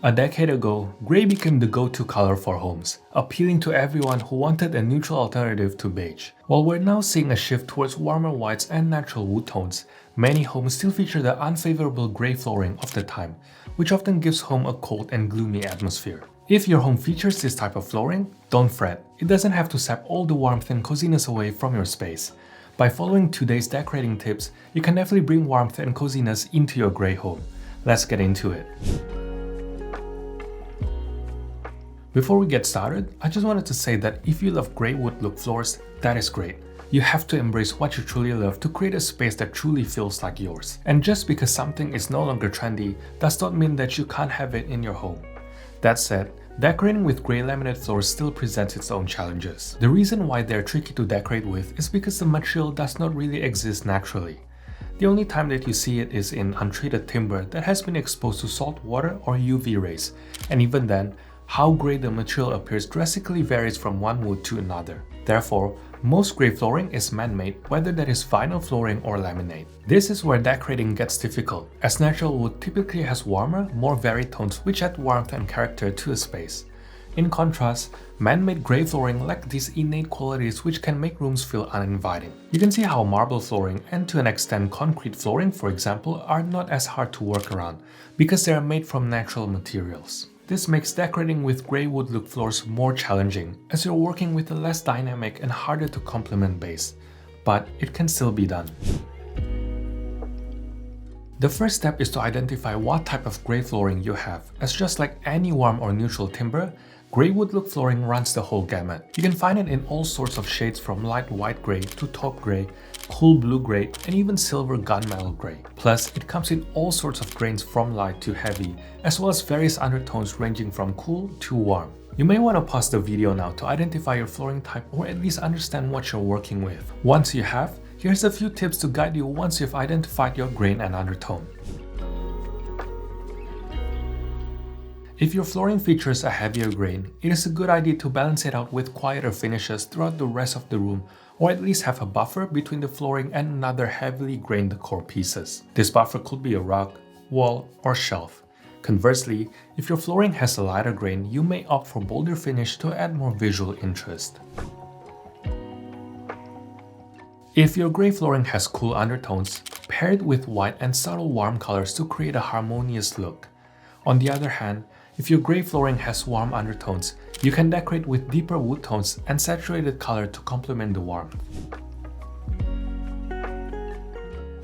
A decade ago, grey became the go-to color for homes, appealing to everyone who wanted a neutral alternative to beige. While we're now seeing a shift towards warmer whites and natural wood tones, many homes still feature the unfavorable grey flooring of the time, which often gives home a cold and gloomy atmosphere. If your home features this type of flooring, don't fret, it doesn't have to sap all the warmth and coziness away from your space. By following today's decorating tips, you can definitely bring warmth and coziness into your grey home. Let's get into it. Before we get started, I just wanted to say that if you love grey wood look floors, that is great. You have to embrace what you truly love to create a space that truly feels like yours. And just because something is no longer trendy does not mean that you can't have it in your home. That said, decorating with grey laminate floors still presents its own challenges. The reason why they're tricky to decorate with is because the material does not really exist naturally. The only time that you see it is in untreated timber that has been exposed to salt water or UV rays, and even then, how grey the material appears drastically varies from one wood to another. Therefore, most grey flooring is man-made, whether that is vinyl flooring or laminate. This is where decorating gets difficult, as natural wood typically has warmer, more varied tones which add warmth and character to a space. In contrast, man-made grey flooring lack these innate qualities which can make rooms feel uninviting. You can see how marble flooring and to an extent concrete flooring, for example, are not as hard to work around because they are made from natural materials. This makes decorating with grey wood look floors more challenging, as you're working with a less dynamic and harder to complement base, but it can still be done. The first step is to identify what type of grey flooring you have, as just like any warm or neutral timber, grey wood look flooring runs the whole gamut. You can find it in all sorts of shades from light white grey to taupe grey, cool blue grey, and even silver gunmetal grey. Plus, it comes in all sorts of grains from light to heavy, as well as various undertones ranging from cool to warm. You may want to pause the video now to identify your flooring type or at least understand what you're working with. Once you have, here's a few tips to guide you once you've identified your grain and undertone. If your flooring features a heavier grain, it is a good idea to balance it out with quieter finishes throughout the rest of the room, or at least have a buffer between the flooring and another heavily grained decor pieces. This buffer could be a rug, wall, or shelf. Conversely, if your flooring has a lighter grain, you may opt for bolder finish to add more visual interest. If your grey flooring has cool undertones, pair it with white and subtle warm colors to create a harmonious look. On the other hand, if your grey flooring has warm undertones, you can decorate with deeper wood tones and saturated color to complement the warmth.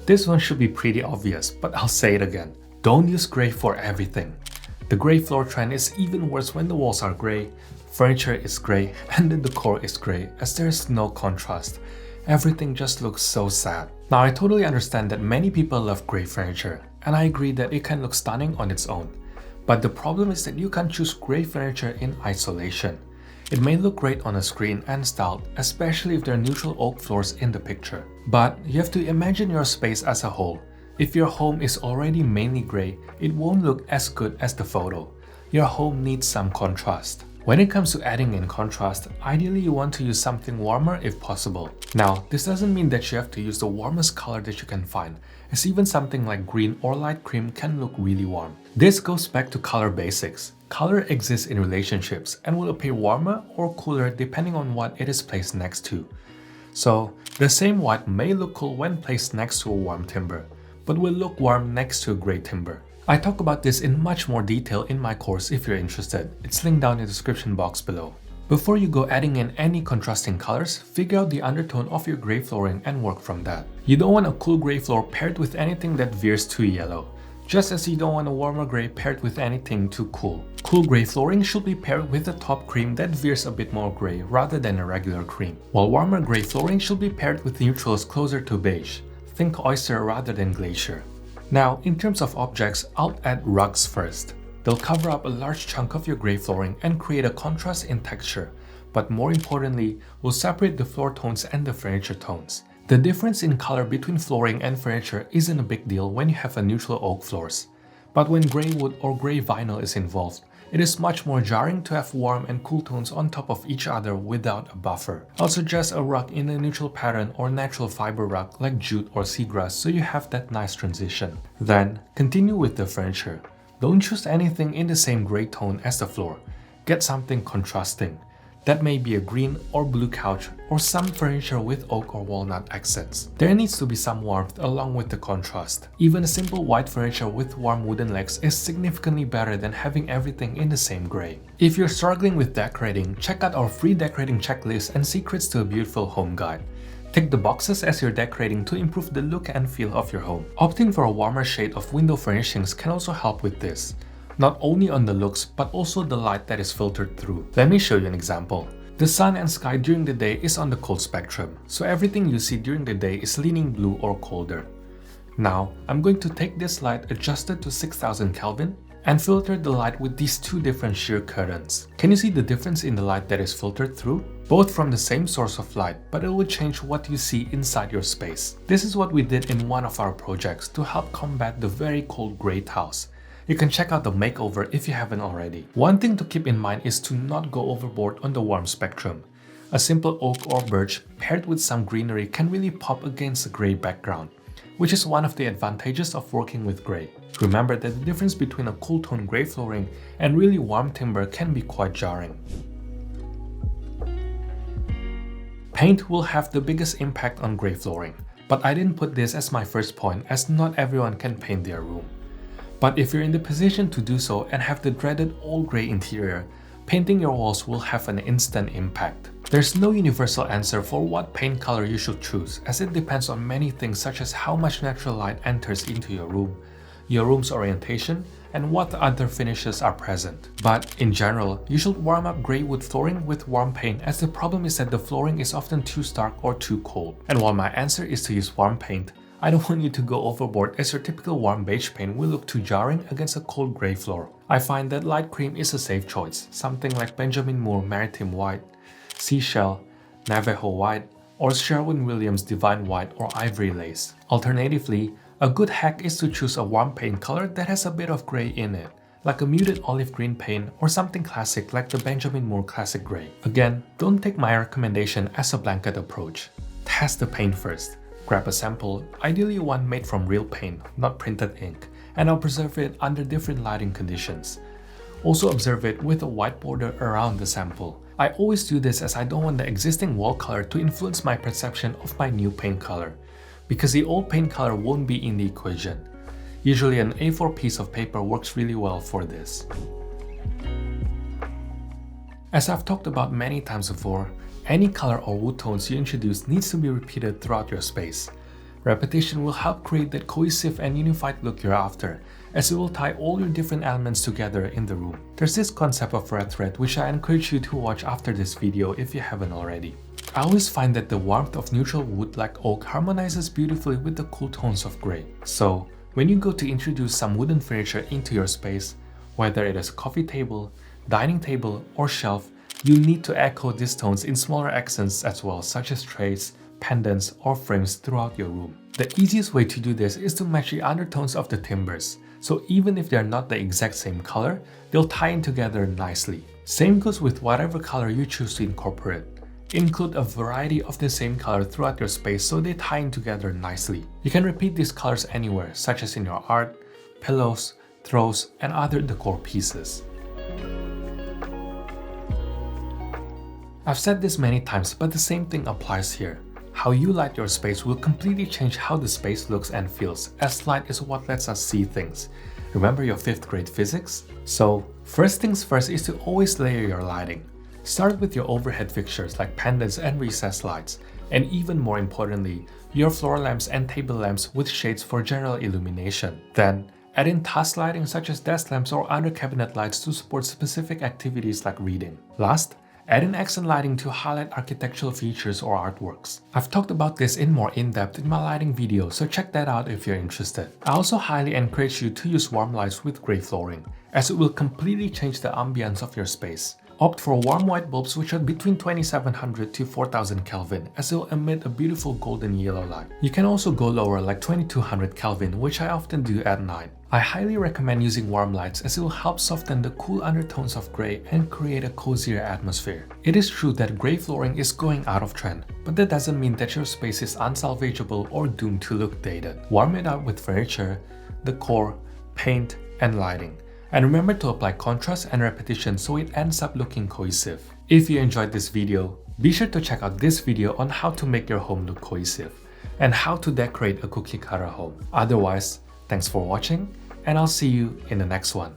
This one should be pretty obvious, but I'll say it again. Don't use grey for everything. The grey floor trend is even worse when the walls are grey, furniture is grey, and the decor is grey, as there is no contrast. Everything just looks so sad. Now, I totally understand that many people love grey furniture, and I agree that it can look stunning on its own. But the problem is that you can't choose grey furniture in isolation. It may look great on a screen and styled, especially if there are neutral oak floors in the picture. But you have to imagine your space as a whole. If your home is already mainly grey, it won't look as good as the photo. Your home needs some contrast. When it comes to adding in contrast, ideally you want to use something warmer if possible. Now, this doesn't mean that you have to use the warmest color that you can find, as even something like green or light cream can look really warm. This goes back to color basics. Color exists in relationships and will appear warmer or cooler depending on what it is placed next to. So, the same white may look cool when placed next to a warm timber, but will look warm next to a grey timber. I talk about this in much more detail in my course if you're interested. It's linked down in the description box below. Before you go adding in any contrasting colors, figure out the undertone of your grey flooring and work from that. You don't want a cool grey floor paired with anything that veers too yellow, just as you don't want a warmer grey paired with anything too cool. Cool grey flooring should be paired with a top cream that veers a bit more grey rather than a regular cream, while warmer grey flooring should be paired with neutrals closer to beige. Think oyster rather than glacier. Now, in terms of objects, I'll add rugs first. They'll cover up a large chunk of your grey flooring and create a contrast in texture, but more importantly, will separate the floor tones and the furniture tones. The difference in color between flooring and furniture isn't a big deal when you have a neutral oak floors. But when grey wood or grey vinyl is involved, it is much more jarring to have warm and cool tones on top of each other without a buffer. I'll suggest a rug in a neutral pattern or natural fiber rug like jute or seagrass so you have that nice transition. Then, continue with the furniture. Don't choose anything in the same gray tone as the floor. Get something contrasting. That may be a green or blue couch or some furniture with oak or walnut accents. There needs to be some warmth along with the contrast. Even a simple white furniture with warm wooden legs is significantly better than having everything in the same gray. If you're struggling with decorating, check out our free decorating checklist and secrets to a beautiful home guide. Tick the boxes as you're decorating to improve the look and feel of your home. Opting for a warmer shade of window furnishings can also help with this. Not only on the looks, but also the light that is filtered through. Let me show you an example. The sun and sky during the day is on the cold spectrum, so everything you see during the day is leaning blue or colder. Now, I'm going to take this light adjusted to 6000 Kelvin and filter the light with these two different sheer currents. Can you see the difference in the light that is filtered through? Both from the same source of light, but it will change what you see inside your space. This is what we did in one of our projects to help combat the very cold gray house. You can check out the makeover if you haven't already. One thing to keep in mind is to not go overboard on the warm spectrum. A simple oak or birch paired with some greenery can really pop against a gray background, which is one of the advantages of working with gray. Remember that the difference between a cool tone gray flooring and really warm timber can be quite jarring. Paint will have the biggest impact on gray flooring, but I didn't put this as my first point as not everyone can paint their room. But if you're in the position to do so and have the dreaded all gray interior, painting your walls will have an instant impact. There's no universal answer for what paint color you should choose, as it depends on many things such as how much natural light enters into your room's orientation, and what other finishes are present. But in general, you should warm up gray wood flooring with warm paint, as the problem is that the flooring is often too stark or too cold. And while my answer is to use warm paint, I don't want you to go overboard, as your typical warm beige paint will look too jarring against a cold gray floor. I find that light cream is a safe choice, something like Benjamin Moore Maritime White, Seashell, Navajo White, or Sherwin-Williams Divine White or Ivory Lace. Alternatively, a good hack is to choose a warm paint color that has a bit of gray in it, like a muted olive green paint or something classic like the Benjamin Moore Classic Gray. Again, don't take my recommendation as a blanket approach. Test the paint first. Grab a sample, ideally one made from real paint, not printed ink, and observe it under different lighting conditions. Also observe it with a white border around the sample. I always do this as I don't want the existing wall color to influence my perception of my new paint color, because the old paint color won't be in the equation. Usually an A4 piece of paper works really well for this. As I've talked about many times before, any color or wood tones you introduce needs to be repeated throughout your space. Repetition will help create that cohesive and unified look you're after, as it will tie all your different elements together in the room. There's this concept of red thread which I encourage you to watch after this video if you haven't already. I always find that the warmth of neutral wood like oak harmonizes beautifully with the cool tones of gray. So, when you go to introduce some wooden furniture into your space, whether it is a coffee table, dining table, or shelf, you need to echo these tones in smaller accents as well, such as trays, pendants, or frames throughout your room. The easiest way to do this is to match the undertones of the timbers, so even if they're not the exact same color, they'll tie in together nicely. Same goes with whatever color you choose to incorporate. Include a variety of the same color throughout your space so they tie in together nicely. You can repeat these colors anywhere, such as in your art, pillows, throws, and other decor pieces. I've said this many times, but the same thing applies here. How you light your space will completely change how the space looks and feels, as light is what lets us see things. Remember your 5th grade physics? So, first things first is to always layer your lighting. Start with your overhead fixtures like pendants and recessed lights, and even more importantly, your floor lamps and table lamps with shades for general illumination. Then, add in task lighting such as desk lamps or under cabinet lights to support specific activities like reading. Last, add in accent lighting to highlight architectural features or artworks. I've talked about this in more in-depth in my lighting video, so check that out if you're interested. I also highly encourage you to use warm lights with gray flooring, as it will completely change the ambience of your space. Opt for warm white bulbs which are between 2700 to 4000 Kelvin, as it will emit a beautiful golden yellow light. You can also go lower like 2200 Kelvin, which I often do at night. I highly recommend using warm lights as it will help soften the cool undertones of gray and create a cozier atmosphere. It is true that gray flooring is going out of trend, but that doesn't mean that your space is unsalvageable or doomed to look dated. Warm it up with furniture, decor, paint, and lighting. And remember to apply contrast and repetition so it ends up looking cohesive. If you enjoyed this video, be sure to check out this video on how to make your home look cohesive and how to decorate a cookie cutter home. Otherwise, thanks for watching, and I'll see you in the next one.